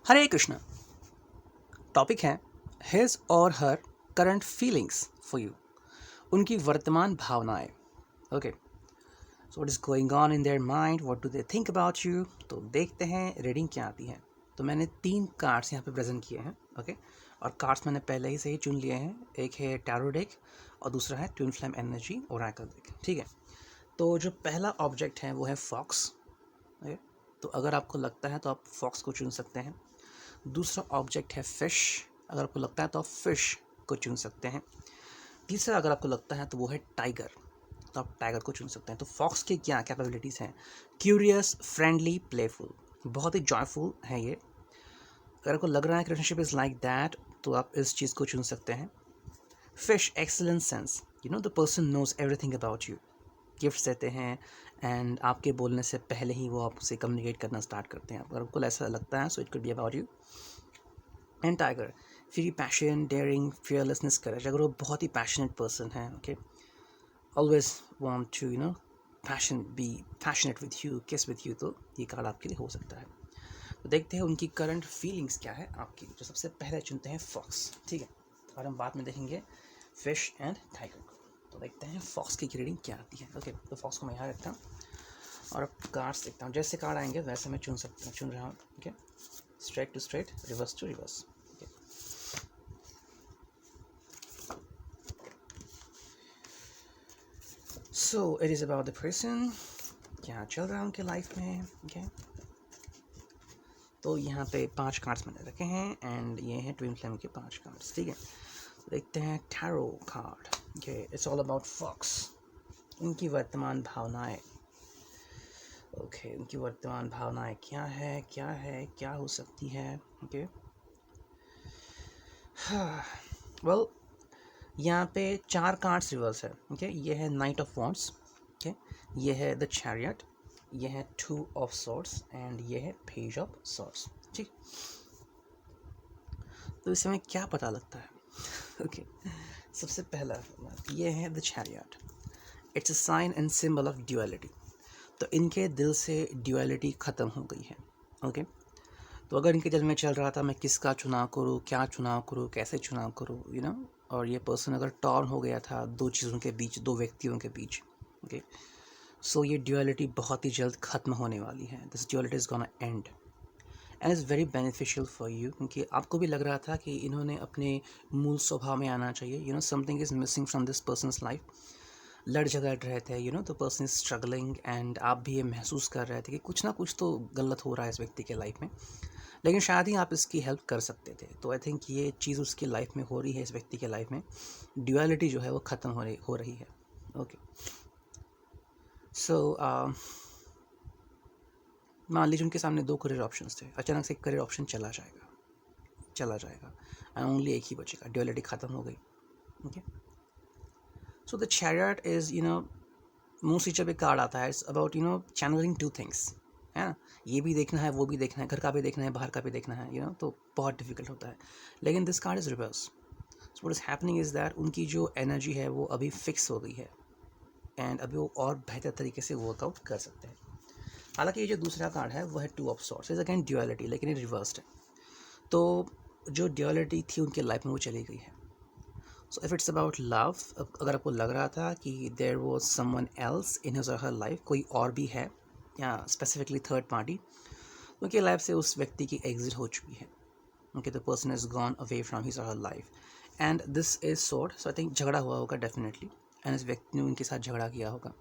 हरे Krishna. Topic है his or her current feelings for you, उनकी वर्तमान भावनाएं। Okay, so what is going on in their mind, what do they think about you. तो देखते हैं reading क्या आती है। तो मैंने 3 कार्ड्स यहाँ पे प्रेजेंट किए हैं। ओके, और कार्ड्स मैंने पहले ही से ही चुन लिए हैं। एक है टैरो डेक और दूसरा है twin flame energy Oracle deck. ठीक है, तो जो पहला ऑब्जेक्ट है वो है फॉक्स। ओके, तो अगर आपको लगता है तो आप फॉक्स को चुन सकते हैं। दूसरा ऑब्जेक्ट है फिश, अगर आपको लगता है तो आप फिश को चुन सकते हैं। तीसरा अगर आपको लगता है तो वो है टाइगर, तो आप टाइगर को चुन सकते हैं। तो फॉक्स की क्या कैपेबिलिटीज़ हैं? क्यूरियस, फ्रेंडली, प्लेफुल, बहुत ही जॉयफुल है ये। अगर आपको लग रहा है कि रिलेशनशिप इज़ लाइक दैट तो आप इस चीज़ को चुन सकते हैं। Fish, excellent sense, you know the person knows everything about you, gifts देते हैं एंड आपके बोलने से पहले ही वो आपसे कम्युनिकेट करना स्टार्ट करते हैं। अगर आपको ऐसा लगता है so it could be about you. And tiger, free, passion, daring, fearlessness, courage, अगर वो बहुत ही पैशनेट पर्सन है। Okay, always want to be passionate with you, kiss with you, तो ये कार्ड आपके लिए हो सकता है। तो देखते हैं उनकी करंट फीलिंग्स क्या है आपकी। जो सबसे पहले चुनते हैं फॉक्स। ठीक है, और हम बाद में देखेंगे फिश एंड टाइगर को। तो देखते हैं फॉक्स की रीडिंग क्या आती है। ओके, तो फॉक्स को मैं यहाँ रखता हूँ और अब कार्ड्स देखता हूँ। जैसे कार्ड आएंगे वैसे मैं चुन रहा हूँ। Okay, straight to straight, reverse to reverse. So it is about the person, क्या चल रहा है उनके लाइफ में। ओके, तो यहाँ पे 5 कार्ड्स मैंने रखे हैं एंड ये हैं ट्विन फ्लेम के 5 कार्ड्स। ठीक है, देखते हैं tarot card. Okay, it's all about fox, उनकी वर्तमान भावनाएं। ओके, उनकी वर्तमान भावनाएं क्या है, क्या हो सकती है। ओके, वेल यहाँ पे 4 कार्ड्स रिवर्स है। ओके, ये है नाइट ऑफ वॉन्ड्स, ओके, ये है द चैरियट, ये है 2 ऑफ सॉर्ड्स एंड ये है पेज ऑफ सॉर्ड्स। ठीक, तो इस समय क्या पता लगता है? ओके, सबसे पहला ये है the chariot. It's a sign and symbol of duality. तो इनके दिल से ड्यूअलिटी ख़त्म हो गई है। ओके, तो अगर इनके दिल में चल रहा था मैं किसका चुनाव करूँ, क्या चुनाव करूँ, कैसे चुनाव करूँ, यू नो, और ये पर्सन अगर टॉर्न हो गया था 2 चीज़ों के बीच, 2 व्यक्तियों के बीच। ओके, सो ये ड्यूअलिटी बहुत ही जल्द ख़त्म होने वाली है। This duality is gonna and and is very beneficial for you, क्योंकि आपको भी लग रहा था कि इन्होंने अपने मूल स्वभाव में आना चाहिए। You know, something is missing from this persons life. लड़ झगड़ रहे थे, you know, the person is struggling and आप भी ये महसूस कर रहे थे कि कुछ ना कुछ तो गलत हो रहा है इस व्यक्ति के लाइफ में, लेकिन शायद ही आप इसकी हेल्प कर सकते थे। तो आई थिंक ये चीज़ उसकी लाइफ में हो रही है, इस व्यक्ति के लाइफ में ड्यूअलिटी जो है वो ख़त्म हो रही है। ओके, सो मान लीजिए उनके सामने 2 करियर ऑप्शंस थे, अचानक से एक करियर ऑप्शन चला जाएगा एंड ओनली एक ही बचेगा, ड्यूअलिटी ख़त्म हो गई। Okay, so the chariot is, you know, mostly जब एक कार्ड आता है it's about, you know, channelling 2 things, है ना, ये भी देखना है, वो भी देखना है, घर का भी देखना है, बाहर का भी देखना है, यू नो, तो बहुत डिफिकल्ट होता है। लेकिन this card is reverse. So what is happening is that उनकी जो एनर्जी है वो अभी फिक्स हो गई है एंड अभी वो और बेहतर तरीके से वर्कआउट कर सकते हैं। हालांकि ये जो दूसरा कार्ड है वो है 2 of swords, is again duality, लेकिन ये रिवर्स्ड है। तो जो ड्यूअलिटी थी उनके लाइफ में वो चली गई है। So if it's about love, अगर आपको लग रहा था कि there was someone else in his or her life, कोई और भी है, या स्पेसिफिकली थर्ड पार्टी, उनकी लाइफ से उस व्यक्ति की एग्जिट हो चुकी है. Okay, the person is gone away from his or her life and this is sort. So I think झगड़ा हुआ होगा डेफिनेटली, एंड इस व्यक्ति ने उनके साथ झगड़ा किया होगा.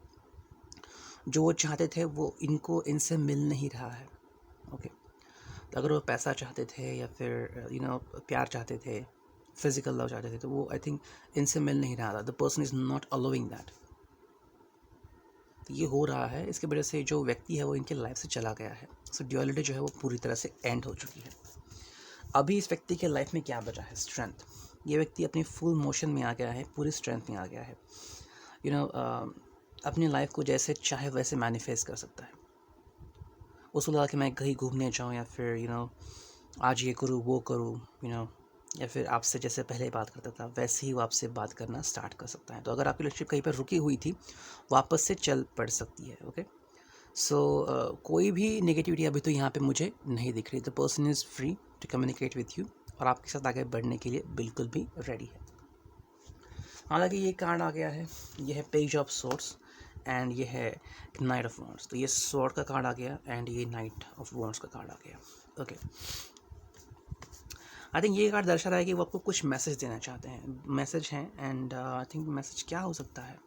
जो वो चाहते थे वो इनको इनसे मिल नहीं रहा है. ओके, तो अगर वो पैसा चाहते थे या फिर प्यार चाहते थे, फिजिकल लव चाहते थे, तो वो आई थिंक इनसे मिल नहीं रहा था. The person is not allowing that. तो ये हो रहा है, इसकी वजह से जो व्यक्ति है वो इनके लाइफ से चला गया है. सो ड्यूअलिटी जो है वो पूरी तरह से एंड हो चुकी है. अभी इस व्यक्ति के लाइफ में क्या बचा है? स्ट्रेंथ. ये व्यक्ति अपनी फुल मोशन में आ गया है, पूरी स्ट्रेंथ में आ गया है. अपनी लाइफ को जैसे चाहे वैसे मैनिफेस्ट कर सकता है. उसको लगा कि मैं कहीं घूमने जाऊँ, या फिर आज ये करूँ वो करूँ, या फिर आपसे जैसे पहले बात करता था वैसे ही वो आपसे बात करना स्टार्ट कर सकता है. तो अगर आपकी रिलेशनशिप कहीं पर रुकी हुई थी, वापस से चल पड़ सकती है. ओके, सो कोई भी नेगेटिविटी अभी तो यहाँ पे मुझे नहीं दिख रही. The person is free to communicate with you, और आपके साथ आगे बढ़ने के लिए बिल्कुल भी रेडी है. हालांकि ये कार्ड आ गया है, ये है पेज ऑफ सोर्ट्स एंड ये है नाइट ऑफ वॉन्ड्स. तो ये स्वॉर्ड का कार्ड आ गया एंड ये नाइट ऑफ वॉन्ड्स का कार्ड आ गया. ओके, आई थिंक ये कार्ड दर्शा रहा है कि वो आपको कुछ मैसेज देना चाहते हैं. मैसेज हैं, एंड आई थिंक मैसेज क्या हो सकता है?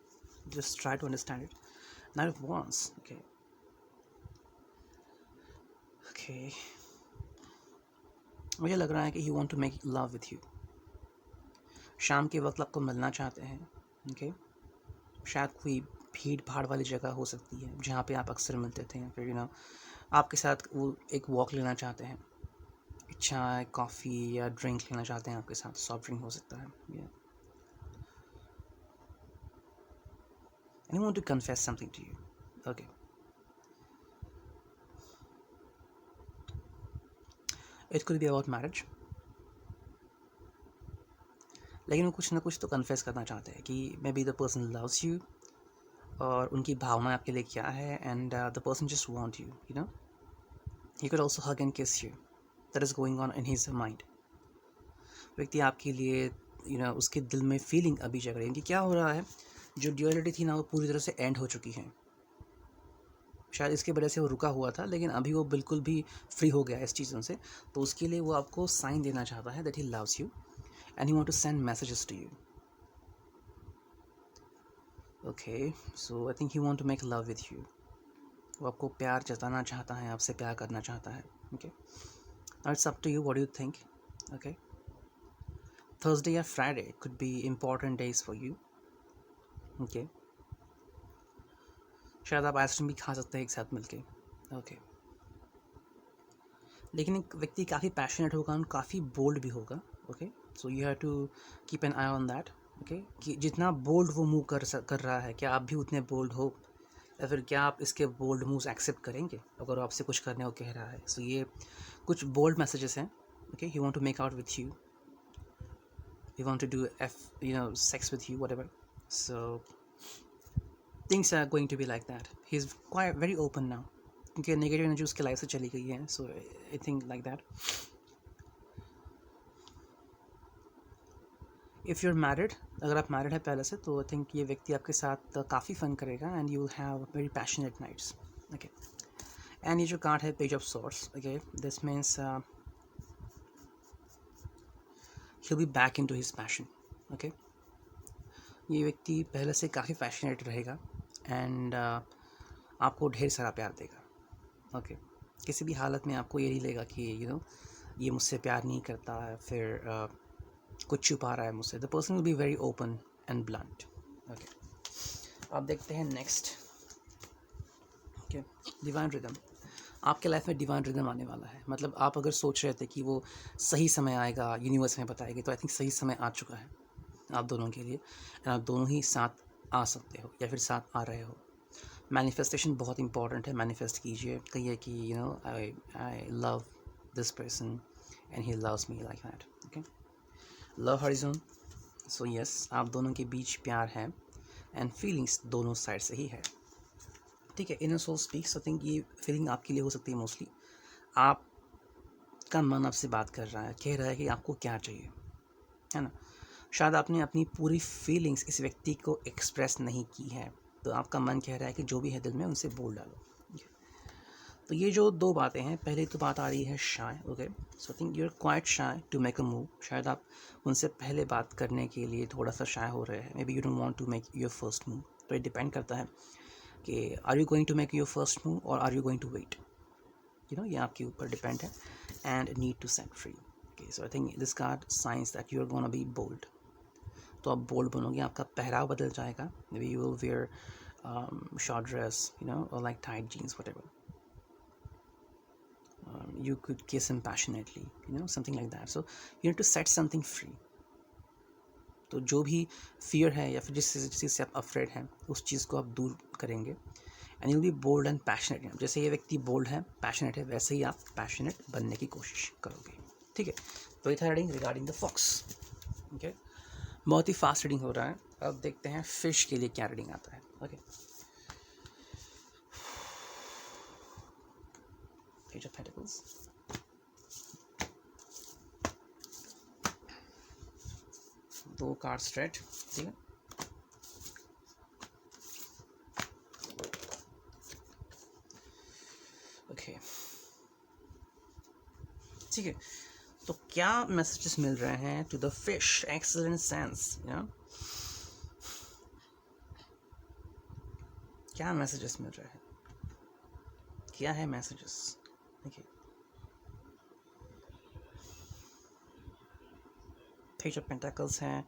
Just try to understand it. Knight of wands. Okay okay, मुझे लग रहा है कि he want to make love with you. शाम के वक्त आपको मिलना चाहते हैं. ओके, शायद कोई भीड़ भाड़ वाली जगह हो सकती है जहाँ पे आप अक्सर मिलते थे. फिर आपके साथ वो एक वॉक लेना चाहते हैं, चाय कॉफ़ी या ड्रिंक लेना चाहते हैं आपके साथ. सॉफ्ट ड्रिंक हो सकता है. And want to confess something to you. Okay, it could be about marriage, लेकिन वो कुछ ना कुछ तो कन्फेस करना चाहते हैं कि maybe the person loves you, और उनकी भावना आपके लिए क्या है, and the person just want you. He could also hug and kiss you. That is going on in his mind. व्यक्ति आपके लिए उसके दिल में फीलिंग अभी जग रही है कि क्या हो रहा है. जो ड्यूअलिटी थी ना वो पूरी तरह से एंड हो चुकी है. शायद इसके वजह से वो रुका हुआ था, लेकिन अभी वो बिल्कुल भी फ्री हो गया इस चीज़ों से. तो उसके लिए वो आपको साइन देना चाहता है that he loves you and he want to send messages to you. Okay, so I think he want to make love with you. वो आपको प्यार जताना चाहता है, आपसे प्यार करना चाहता है. Okay, it's up to you, what do you think? Okay, Thursday या Friday could be important days for you. Okay, शायद आप आइसक्रीम भी खा सकते हैं एक साथ मिलके. ओके, लेकिन एक व्यक्ति काफ़ी पैशनेट होगा और काफ़ी बोल्ड भी होगा. Okay, so you have to keep an eye on that. Okay, कि जितना बोल्ड वो मूव कर रहा है, क्या आप भी उतने बोल्ड हो, या फिर क्या आप इसके बोल्ड मूव्स एक्सेप्ट करेंगे अगर वो आपसे कुछ करने को कह रहा है. सो ये कुछ बोल्ड मैसेजेस हैं. Okay, he want to make out with you, he want to do sex with you, whatever. So things are going to be like that. He's quite very open now, क्योंकि negative energy उसके life से चली गई है. So I think like that. If you are married, अगर आप married है पहले से, तो आई थिंक ये व्यक्ति आपके साथ काफ़ी फन करेगा and you will have very passionate nights. Okay, and ये जो कार्ड है page of swords. Okay, this means he'll be back into his passion. Okay, ये व्यक्ति पहले से काफ़ी पैशनेट रहेगा एंड आपको ढेर सारा प्यार देगा. ओके, किसी भी हालत में आपको ये नहीं लगेगा कि ये मुझसे प्यार नहीं करता है, फिर कुछ छुपा रहा है मुझसे. The person will be very open and blunt. Okay, आप देखते हैं नेक्स्ट. Okay, divine rhythm. आपके लाइफ में डिवाइन रिदम आने वाला है. मतलब आप अगर सोच रहे थे कि वो सही समय आएगा, यूनिवर्स में बताएगी, तो आई थिंक सही समय आ चुका है आप दोनों के लिए, एंड आप दोनों ही साथ आ सकते हो या फिर साथ आ रहे हो. मैनिफेस्टेशन बहुत इंपॉर्टेंट है. मैनिफेस्ट कीजिए, कहिए कि I love this person and he loves me like that. Okay, love horizon. So yes, आप दोनों के बीच प्यार है एंड फीलिंग्स दोनों साइड से ही है. ठीक है, inner soul speaks. I think ये फीलिंग आपके लिए हो सकती है मोस्टली. आपका मन आपसे बात कर रहा है, कह रहा है कि आपको क्या चाहिए, है ना. शायद आपने अपनी पूरी फीलिंग्स इस व्यक्ति को एक्सप्रेस नहीं की है, तो आपका मन कह रहा है कि जो भी है दिल में उनसे बोल डालो। तो ये जो दो बातें हैं, पहली तो बात आ रही है shy. Okay, so I think you are quite shy to make a move. शायद आप उनसे पहले बात करने के लिए थोड़ा सा शाय हो रहे हैं। Maybe you don't want to make your first move. तो ये डिपेंड करता है कि are you going to make your first move or are you going to wait, ये आपके ऊपर डिपेंड है। And need to set free. Okay, so I think this card signs that you are gonna be bold. तो आप bold बनोगे, आपका पहराव बदल जाएगा। Maybe you will where short dress, और like tight jeans, whatever. You could kiss him passionately, something like that. So you need to set something free. तो जो भी फियर है या फिर जिस चीज़ से आप अफ्रेड हैं, उस चीज़ को आप दूर करेंगे। And you be bold and passionate. जैसे ये व्यक्ति बोल्ड है, पैशनेट है, वैसे ही आप पैशनेट बनने की कोशिश करोगे। ठीक है, तो ये था reading regarding the fox. Okay, बहुत ही फास्ट रीडिंग हो रहा है। अब देखते हैं फिश के लिए क्या रीडिंग आता है। Okay, Page of Pentacles. दो कार्ड स्ट्रेट, ठीक है। ओके, ठीक है, तो क्या मैसेजेस मिल रहे हैं to the fish? Excellent sense, क्या मैसेजेस मिल रहे हैं? क्या है मैसेजेस? देखिए, पेज ऑफ पेंटाकल्स हैं,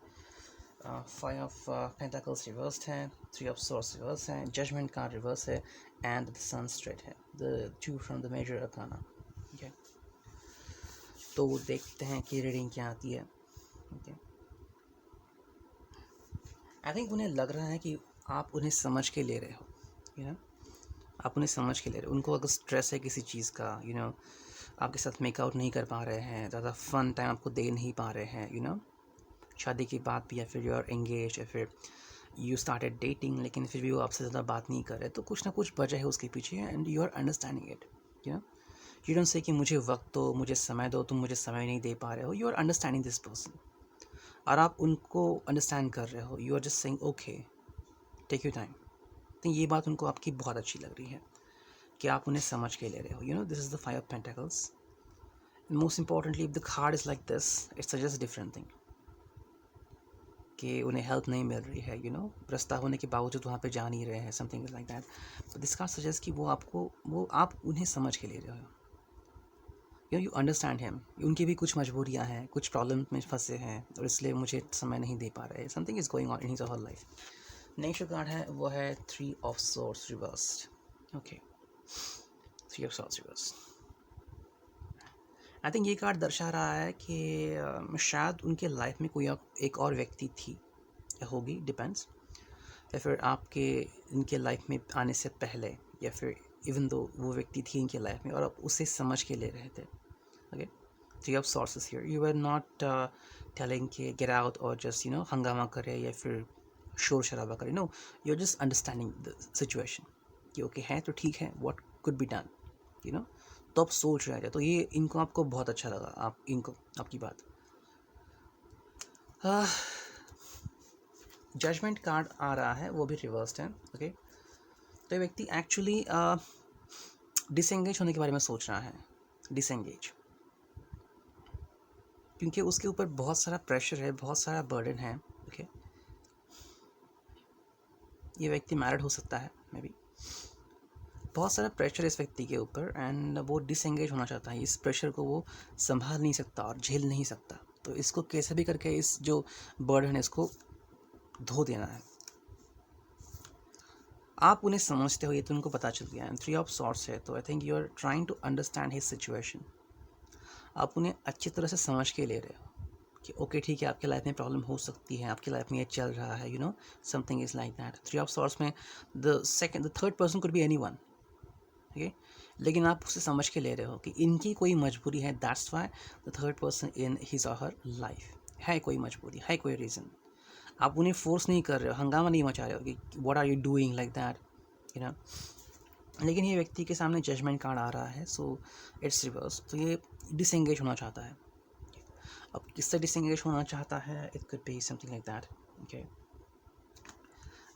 फाइव ऑफ पेंटाकल्स रिवर्स्ड है, थ्री ऑफ सोर्स रिवर्स है, जजमेंट कार्ड रिवर्स है, एंड द सन स्ट्रेट है, the two from the major arcana. Okay, तो देखते हैं कि रीडिंग क्या आती है। ओके, आई थिंक उन्हें लग रहा है कि आप उन्हें समझ के ले रहे हो, आप उन्हें समझ के ले रहे हो। उनको अगर स्ट्रेस है किसी चीज़ का, आपके साथ मेकआउट नहीं कर पा रहे हैं, ज़्यादा फन टाइम आपको दे नहीं पा रहे हैं, शादी के बाद भी, या फिर यू आर एंगेज, या फिर यू स्टार्टेड डेटिंग, लेकिन फिर भी वो आपसे ज़्यादा बात नहीं कर रहे, तो कुछ ना कुछ वजह है उसके पीछे। And you are understanding it, you don't say कि मुझे वक्त दो, मुझे समय दो, तुम मुझे समय नहीं दे पा रहे हो। You are understanding this person, और आप उनको अंडरस्टैंड कर रहे हो। You are just saying okay, take your time. तो ये बात उनको आपकी बहुत अच्छी लग रही है कि आप उन्हें समझ के ले रहे हो। This is the five of pentacles. Most importantly, if the card is like this, it's suggest different thing, कि उन्हें हेल्प नहीं मिल रही है, रास्ता होने के बावजूद वहाँ पे जा नहीं रहे हैं, something is like that. But this card suggest कि आप उन्हें समझ के ले रहे हो, यू अंडरस्टैंड हिम। उनकी भी कुछ मजबूरियाँ हैं, कुछ प्रॉब्लम में फंसे हैं, और इसलिए मुझे समय नहीं दे पा रहे। Something is going on in his whole life. Next जो कार्ड है वो है three of swords reversed. Okay, three of swords reversed. I think ये कार्ड दर्शा रहा है कि शायद उनके लाइफ में कोई एक और व्यक्ति थी या होगी, डिपेंड्स, या फिर आपके इनके लाइफ में आने से पहले, या फिर इवन दो वो व्यक्ति थी इनके लाइफ में और आप उसे समझ के ले रहे थे। Okay, three of sources here, you are not telling कि गेट आउट और जस्ट हंगामा करे या फिर शोर शराबा करे। No, you are just understanding the situation कि ओके है तो ठीक है, व्हाट कुड बी डन, तो आप सोच रहे थे। तो ये इनको आपको बहुत अच्छा लगा, इनको आपकी बात। जजमेंट कार्ड आ रहा है, वो भी रिवर्स्ड है। ओके, तो ये व्यक्ति एक्चुअली डिसएंगेज होने के बारे में सोच रहा है, डिसएंगेज, क्योंकि उसके ऊपर बहुत सारा प्रेशर है, बहुत सारा बर्डन है। ओके, ये व्यक्ति मैरिड हो सकता है, मे बी, बहुत सारा प्रेशर इस व्यक्ति के ऊपर, एंड वो डिसएंगेज होना चाहता है। इस प्रेशर को वो संभाल नहीं सकता और झेल नहीं सकता, तो इसको कैसे भी करके इस जो बर्डन है इसको धो देना है। आप उन्हें समझते हो, ये तो उनको पता चल गया है। थ्री ऑफ सॉर्ड्स है, तो I think you are trying to understand his situation. आप उन्हें अच्छी तरह से समझ के ले रहे हो कि ओके ठीक है, आपके लाइफ में प्रॉब्लम हो सकती है, आपकी लाइफ में ये चल रहा है, something is like that. Three of swords में the third person could be anyone, okay, लेकिन आप उसे समझ के ले रहे हो कि इनकी कोई मजबूरी है। That's why the third person in his or her life है, कोई मजबूरी है, कोई रीज़न। आप उन्हें फोर्स नहीं कर रहे हो, हंगामा नहीं मचा रहे हो कि what are you doing like that, लेकिन ये व्यक्ति के सामने जजमेंट कार्ड आ रहा है, सो इट्स रिवर्स। तो ये डिसएंगेज होना चाहता है, अब किससे डिसएंगेज होना चाहता है, it could be something like that. Okay,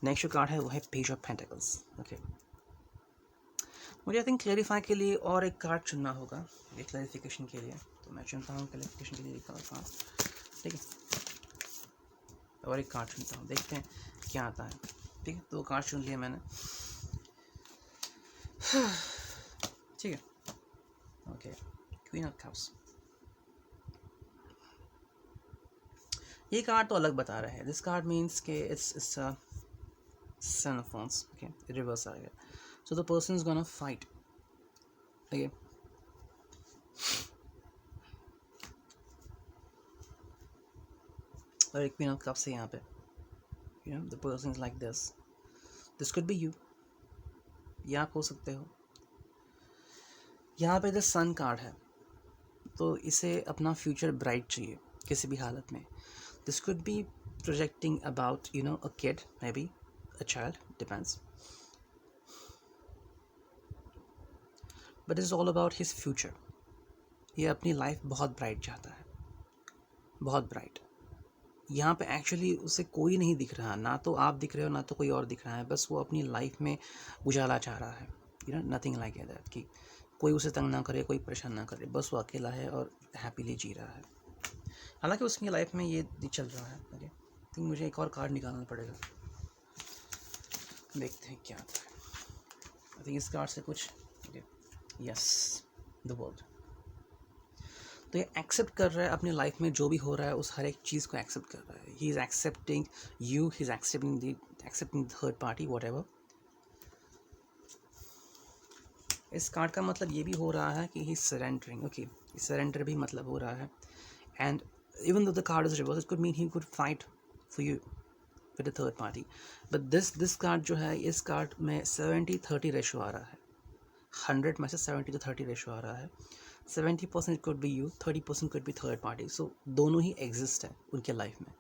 next जो कार्ड है वो है पेज ऑफ पेंटिकल्स। ओके, मुझे आई थिंक क्लैरिफाई के लिए और एक कार्ड चुनना होगा, एक क्लैरिफिकेशन के लिए, तो मैं चुनता हूँ क्लैरिफिकेशन के लिए एक और कार्ड, ठीक है, और एक कार्ड चुनता हूँ, देखते हैं क्या आता है। ठीक है, 2 कार्ड चुन लिए मैंने, ठीक है। ओके, क्वीन ऑफ कप्स, ये कार्ड तो अलग बता रहा है। दिस कार्ड मीन्स के it's sun of wands, okay, reverse आ गया। So the person is gonna fight, okay, और एक क्वीन ऑफ कप्स है यहाँ पे, you know the person is like this could be you, या आप हो सकते हो। यहाँ पे द सन कार्ड है, तो इसे अपना फ्यूचर ब्राइट चाहिए किसी भी हालत में। This could B projecting about you no a kid, may be a child, depends, but is all about his future. ये अपनी लाइफ बहुत ब्राइट चाहता है, बहुत ब्राइट। यहाँ पे एक्चुअली उसे कोई नहीं दिख रहा, ना तो आप दिख रहे हो ना तो कोई और दिख रहा है, बस वो अपनी लाइफ में उजाला चाह रहा है, you know nothing like that, कि कोई उसे तंग ना करे, कोई परेशान ना करे, बस वो अकेला है और हैप्पीली जी रहा है। हालांकि उसकी लाइफ में ये चल रहा है। ओके, तो मुझे एक और कार्ड निकालना पड़ेगा, देखते हैं क्या आता है। आई थिंक इस कार्ड से कुछ, ओके, यस, द वर्ल्ड। तो ये एक्सेप्ट कर रहा है अपनी लाइफ में जो भी हो रहा है, उस हर एक चीज़ को एक्सेप्ट कर रहा है। He is accepting you, he is accepting third party, what ever. इस कार्ड का मतलब ये भी हो रहा है कि ही सरेंडरिंग, ओके, सरेंडर भी मतलब हो रहा है। And even though the card is reverse, it could mean he could fight for you with the third party, but this card जो है, इस कार्ड में 70-30 रेशो आ रहा है। 100 में से 70 to 30 रेशो आ रहा है। 70% could be you, 30% could be third party. So दोनों ही एग्जिस्ट है उनके लाइफ में,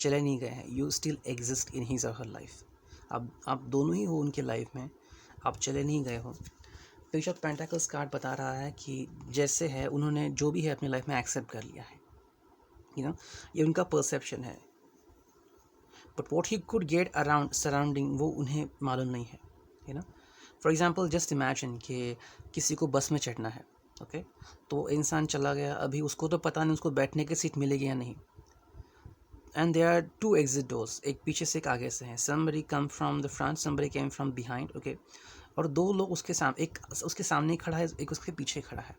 चले नहीं गए हैं। You still exist in his or her life. अब आप दोनों ही हो उनके लाइफ में, आप चले नहीं गए हो। पेज ऑफ पेंटाकल्स कार्ड बता रहा है कि जैसे है, उन्होंने जो भी है अपनी लाइफ में एक्सेप्ट कर लिया है, यू नो, ये उनका परसेप्शन है, but what he could get around surrounding वो उन्हें मालूम नहीं है, you know. For example just imagine कि किसी को बस में चढ़ना है, ओके, तो इंसान चला गया, अभी उसको तो पता नहीं उसको बैठने की सीट मिलेगी या नहीं, and there are 2 exit doors, एक पीछे से एक आगे से हैं। somebody come from the front, somebody came from behind, okay, और 2 लोग उसके सामने, एक उसके सामने खड़ा है, एक उसके पीछे खड़ा है,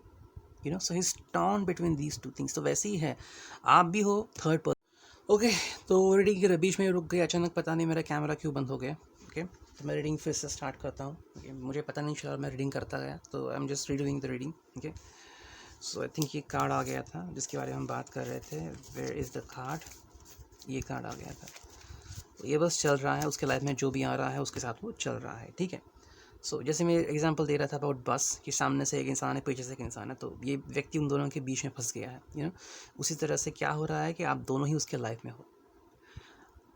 you know, so he is torn between these 2 things. तो वैसे ही है, आप भी हो थर्ड पर्सन। ओके, तो रीडिंग के बीच में रुक गई अचानक, पता नहीं मेरा कैमरा क्यों बंद हो गया। ओके, तो मैं रीडिंग फिर से स्टार्ट करता हूँ। ओके, मुझे पता नहीं चला मैं रीडिंग करता गया, तो I am just reading the reading. Okay, so I think ये कार्ड आ गया था जिसके बारे में हम बात कर रहे थे, वेयर इज़ द कार्ड, ये कार्ड आ गया था। तो ये बस चल रहा है, उसके लाइफ में जो भी आ रहा है उसके साथ वो चल रहा है, ठीक है। सो जैसे मैं एग्जांपल दे रहा था अबाउट बस, कि सामने से एक इंसान है, पीछे से एक इंसान है, तो ये व्यक्ति उन दोनों के बीच में फंस गया है, यू नो। उसी तरह से क्या हो रहा है कि आप दोनों ही उसके लाइफ में हो,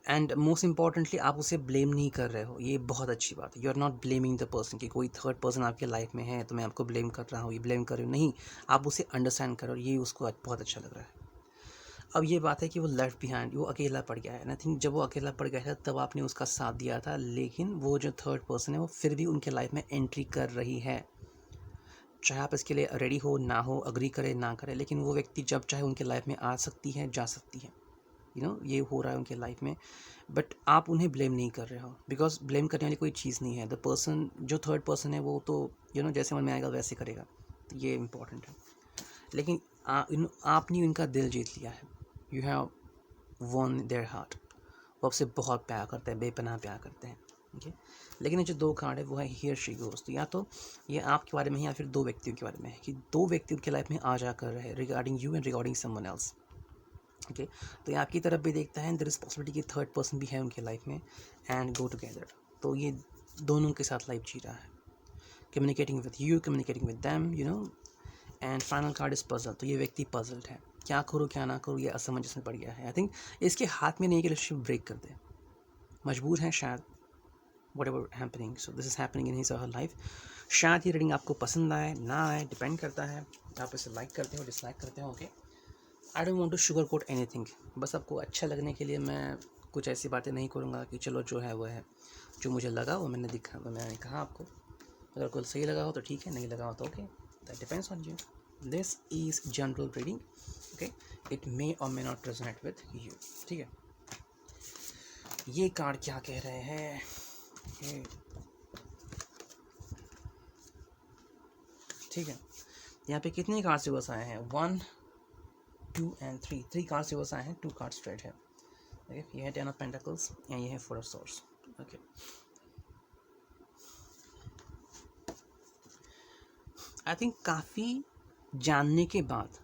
एंड मोस्ट इंपॉर्टेंटली आप उसे ब्लेम नहीं कर रहे हो, ये बहुत अच्छी बात है। You are not blaming the person, कि कोई थर्ड पर्सन आपके लाइफ में है तो मैं आपको ब्लेम कर रहा हूँ, ये ब्लेम कर रही हूँ, नहीं, आप उसे अंडरस्टैंड करो, ये उसको बहुत अच्छा लग रहा है। अब ये बात है कि वो लेफ्ट बिहाइंड, वो अकेला पड़ गया है, आई थिंक जब वो अकेला पड़ गया था तब आपने उसका साथ दिया था, लेकिन वो जो थर्ड पर्सन है वो फिर भी उनके लाइफ में एंट्री कर रही है, चाहे आप इसके लिए रेडी हो ना हो, अग्री करे ना करे, लेकिन वो व्यक्ति जब चाहे उनके लाइफ में आ सकती है, जा सकती है, यू नो, ये हो रहा है उनके लाइफ में। बट आप उन्हें ब्लेम नहीं कर रहे हो, बिकॉज ब्लेम करने वाली कोई चीज़ नहीं है। द पर्सन, जो थर्ड पर्सन है, वो तो यू नो जैसे मन में आएगा वैसे करेगा, तो ये इम्पॉर्टेंट है। लेकिन आपने उनका दिल जीत लिया है, you have one their heart. वो आपसे बहुत प्यार करते हैं, बेपनाह प्यार करते हैं, ठीक है। लेकिन ये जो 2 कार्ड है वो है हियर शी गोज़, तो या तो ये आपके बारे में है या फिर 2 व्यक्तियों के बारे में है, कि 2 व्यक्ति उनके लाइफ में आ जा कर रहे, regarding you and regarding someone else, okay. तो ये आपकी तरफ भी देखता है, देयर इज पॉसिबिलिटी कि थर्ड पर्सन भी है उनके लाइफ में, एंड गो टुगेदर। तो ये दोनों के साथ लाइफ जी रहा है, communicating with you, communicating with them, you know. And final card is puzzle, तो ये व्यक्ति पजल्ड है, क्या करूँ क्या ना करूँ, ये असमंजस में पड़ गया है। आई थिंक इसके हाथ में नहीं कि रिलेशनशिप ब्रेक कर दे, मजबूर हैं शायद, what ever happening, so this is happening in his or her life. शायद ये रीडिंग आपको पसंद आए ना आए, डिपेंड करता है आप इसे लाइक करते हो डिसलाइक करते हो, okay. I don't want to sugar coat anything. बस आपको अच्छा लगने के लिए मैं कुछ ऐसी बातें नहीं करूँगा कि चलो जो है वो है, जो मुझे लगा वो मैंने कहा आपको। अगर कुछ सही लगा हो तो ठीक है, नहीं लगा हो तो okay, that depends on you. This is general reading, okay, it may or may not resonate with you, ठीक है। ये कार्ड क्या कह रहे हैं, ये ठीक है। यहाँ पे कितने कार्ड रिवर्स आए हैं, 1 2 एंड 3, 3 कार्ड रिवर्स आए हैं, 2 कार्ड स्ट्रेट है, ओके। ये है 10 ऑफ पेंटिकल्स या ये है 4 of source, okay. I think काफ़ी जानने के बाद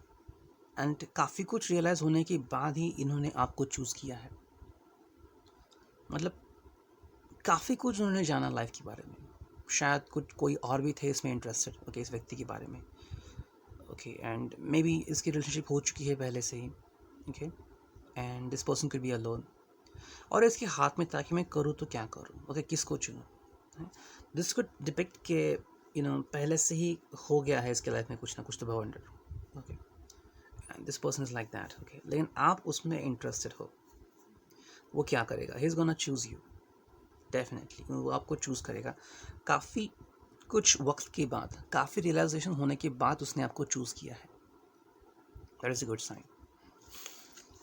एंड काफ़ी कुछ रियलाइज़ होने के बाद ही इन्होंने आपको चूज़ किया है। मतलब काफ़ी कुछ उन्होंने जाना लाइफ के बारे में, शायद कुछ कोई और भी थे इसमें इंटरेस्टेड, ओके, इस व्यक्ति के बारे में, ओके। एंड मे बी इसकी रिलेशनशिप हो चुकी है पहले से ही, okay, and this person could be alone, और इसके हाथ में था कि मैं करूँ तो क्या करूँ, ओके, किसको चुनूँ। दिस कुड डिपिक्ट के पहले से ही हो गया है इसके लाइफ में कुछ ना कुछ तो बवंडर, okay, and this person is like that, okay. लेकिन आप उसमें इंटरेस्टेड हो, वो क्या करेगा, he is gonna choose you, definitely वो आपको चूज़ करेगा। काफ़ी कुछ वक्त के बाद, काफ़ी रियलाइजेशन होने के बाद उसने आपको चूज़ किया है, that is a good sign.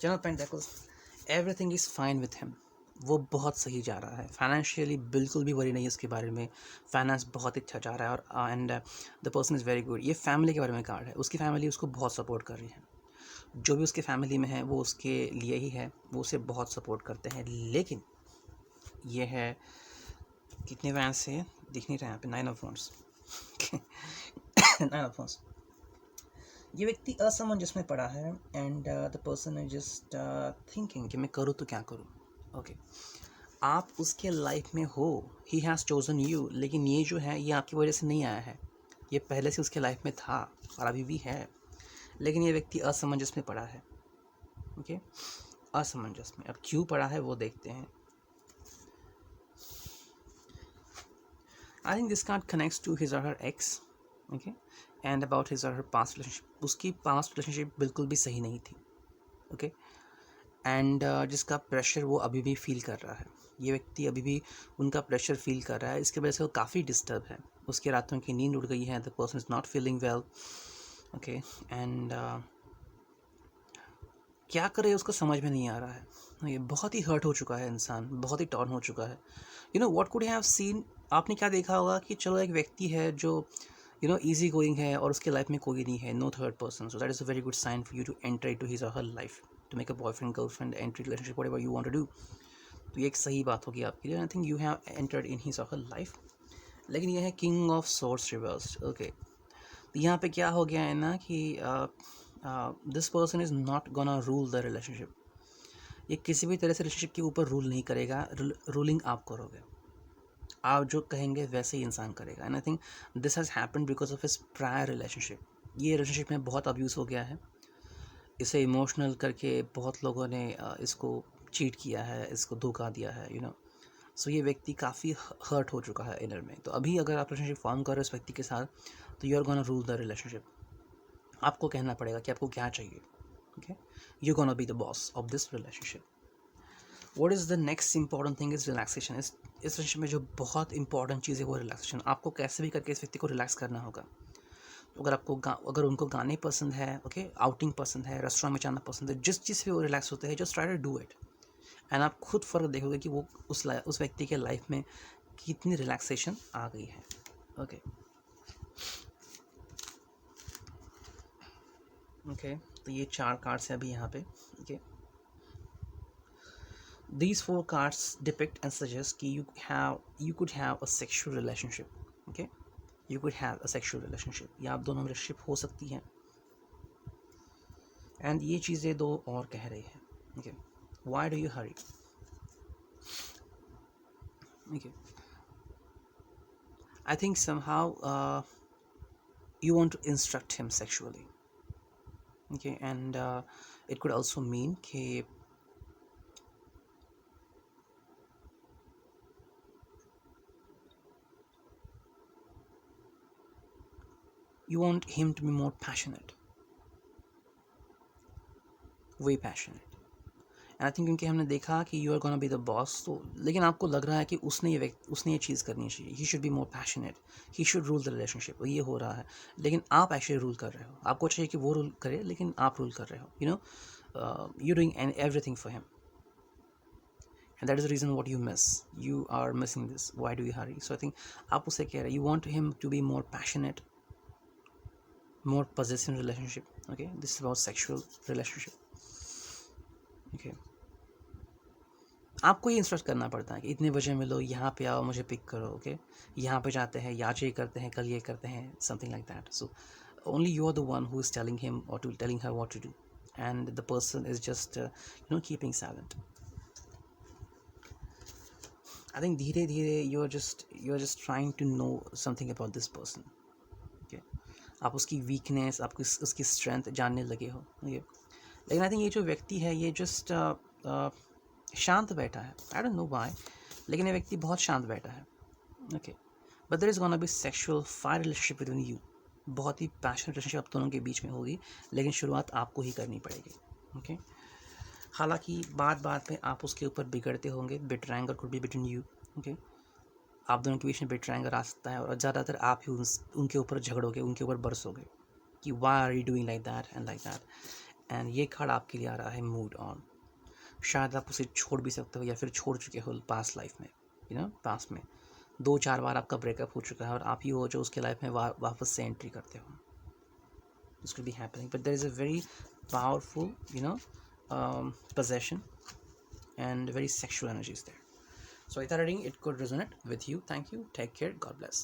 General pentacles, everything is fine with him, वो बहुत सही जा रहा है फाइनेंशियली, बिल्कुल भी वरी नहीं है उसके बारे में, फाइनेंस बहुत अच्छा जा रहा है, और and the person is very good. ये फैमिली के बारे में कार्ड है, उसकी फैमिली उसको बहुत सपोर्ट कर रही है, जो भी उसके फैमिली में है वो उसके लिए ही है, वो उसे बहुत सपोर्ट करते हैं। लेकिन ये है कितने वैन से दिख नहीं रहे यहाँ पे, 9 ऑफ वॉन्ड्स 9 ऑफ वॉन्ड्स। ये व्यक्ति असमंजस में पड़ा है and the person is just thinking कि मैं करूँ तो क्या करूँ, ओके। आप उसके लाइफ में हो, ही हैज़ चोजन यू, लेकिन ये जो है ये आपकी वजह से नहीं आया है, ये पहले से उसके लाइफ में था और अभी भी है, लेकिन ये व्यक्ति असमंजस में पड़ा है, ओके, असमंजस में। अब क्यों पड़ा है वो देखते हैं। I think this card connects to his or her ex, okay, and about his or her past relationship. उसकी पास्ट रिलेशनशिप बिल्कुल भी सही नहीं थी, ओके, एंड जिसका प्रेशर वो अभी भी फील कर रहा है, ये व्यक्ति अभी भी उनका प्रेशर फील कर रहा है, इसकी वजह से वो काफ़ी डिस्टर्ब है, उसकी रातों की नींद उड़ गई है, the person is not feeling well, okay, and क्या करे उसको समझ में नहीं आ रहा है। ये बहुत ही हर्ट हो चुका है इंसान, बहुत ही टॉर्न हो चुका है। व्हाट कुड हैव सीन, आपने क्या देखा होगा कि चलो एक व्यक्ति है जो इजी गोइंग है और उसके लाइफ में कोई नहीं है, no third person, so that is a very good sign for you to enter into his or her life, to make a boyfriend girlfriend entry relationship whatever you want to do. तो ये एक सही बात होगी आपके लिए, I think you have entered in his or her life. लेकिन ये है king of swords reversed, okay. तो यहाँ पे क्या हो गया है ना कि this person is not gonna rule the relationship, ये किसी भी तरह से रिलेशनशिप के ऊपर रूल नहीं करेगा, रूलिंग आप करोगे, आप जो कहेंगे वैसे ही इंसान करेगा। And I think this has happened because of his prior relationship. ये रिलेशनशिप में बहुत अब्यूज़ हो गया है, इसे इमोशनल करके बहुत लोगों ने इसको चीट किया है, इसको धोखा दिया है, सो ये व्यक्ति काफ़ी हर्ट हो चुका है इनर में। तो अभी अगर आप रिलेशनशिप फॉर्म कर रहे हो इस व्यक्ति के साथ, तो you are gonna rule the relationship, आपको कहना पड़ेगा कि आपको क्या चाहिए, okay, you gonna be the boss of this relationship. What is the next important thing is relaxation. इस रिलेशनशिप में जो बहुत इंपॉर्टेंट चीज़ है वो रिलैक्सेशन, आपको कैसे भी करके इस व्यक्ति को रिलैक्स करना होगा। अगर आपको अगर उनको गाने पसंद है, ओके, आउटिंग पसंद है, रेस्टोरेंट में जाना पसंद है, जिस चीज़ पे वो रिलैक्स होते हैं, just try to do it, and आप खुद फ़र्क देखोगे कि वो उस व्यक्ति के लाइफ में कितनी रिलैक्सेशन आ गई है, ओके। ओके, तो ये 4 कार्ड्स हैं अभी यहाँ पे, okay. These 4 cards depict and suggest कि you could have a sexual relationship, okay, you could have a sexual relationship, या आप दोनों में रिलेशनशिप हो सकती हैं, एंड ये चीज़ें दो और कह रही हैं, okay. Why do you hurry, okay, I think somehow you want to instruct him sexually, okay, and it could also mean कि you want him to be more passionate, way passionate. And I think क्योंकि हमने देखा कि you are gonna be the boss, तो लेकिन आपको लग रहा है कि उसने ये चीज़ करनी चाहिए, he should be more passionate, he should rule the relationship, ये हो रहा है, लेकिन आप एक्चुअली रूल कर रहे हो। आपको चाहिए कि वो रूल करे, लेकिन आप रूल कर रहे हो, you know, you doing everything for him, and that is the reason what you miss. You are missing this. Why do you hurry? So I think आप उससे कह रहे हैं, you want him to be more passionate, more possessive relationship. Okay, this is about sexual relationship. Okay, आपको ये instruct करना पड़ता है कि इतने बजे मिलो, यहाँ पे आओ, मुझे पिक करो। ओके, यहाँ पे जाते हैं, आज ये करते हैं, कल ये करते हैं, something like that. So only you are the one who is telling him or telling her what to do, and the person is just keeping silent. I think धीरे धीरे you're just trying to know something about this person. Okay, आप उसकी weakness, आपकी उसकी strength जानने लगे हो। okay? लेकिन आई थिंक ये जो व्यक्ति है, ये जस्ट शांत बैठा है। आई डोंट नो व्हाई, लेकिन ये व्यक्ति बहुत शांत बैठा है। Okay, but there is gonna be sexual fire relationship between you. बहुत ही पैशनेट रिलेशनशिप आप दोनों के बीच में होगी, लेकिन शुरुआत आपको ही करनी पड़ेगी। ओके, हालांकि बात बात पे आप उसके ऊपर बिगड़ते होंगे, बिट्रायंगल could be between you. Okay, आप दोनों के बीच में बिट्रायंगल आ सकता है, और ज़्यादातर आप ही उनके ऊपर झगड़ोगे, उनके ऊपर बरसोगे कि why are you doing like that and like that. And ये कार्ड आपके लिए आ रहा है मूड ऑन। शायद आप उसे छोड़ भी सकते हो, या फिर छोड़ चुके हो पास्ट लाइफ में, पास्ट में 2-4 बार आपका ब्रेकअप हो चुका है, और आप ही हो जो उसके लाइफ में वापस से एंट्री करते हो। This could be happening, but there is a very powerful possession and very sexual energies there. So I thought reading it could resonate with you. Thank you. Take care. God bless.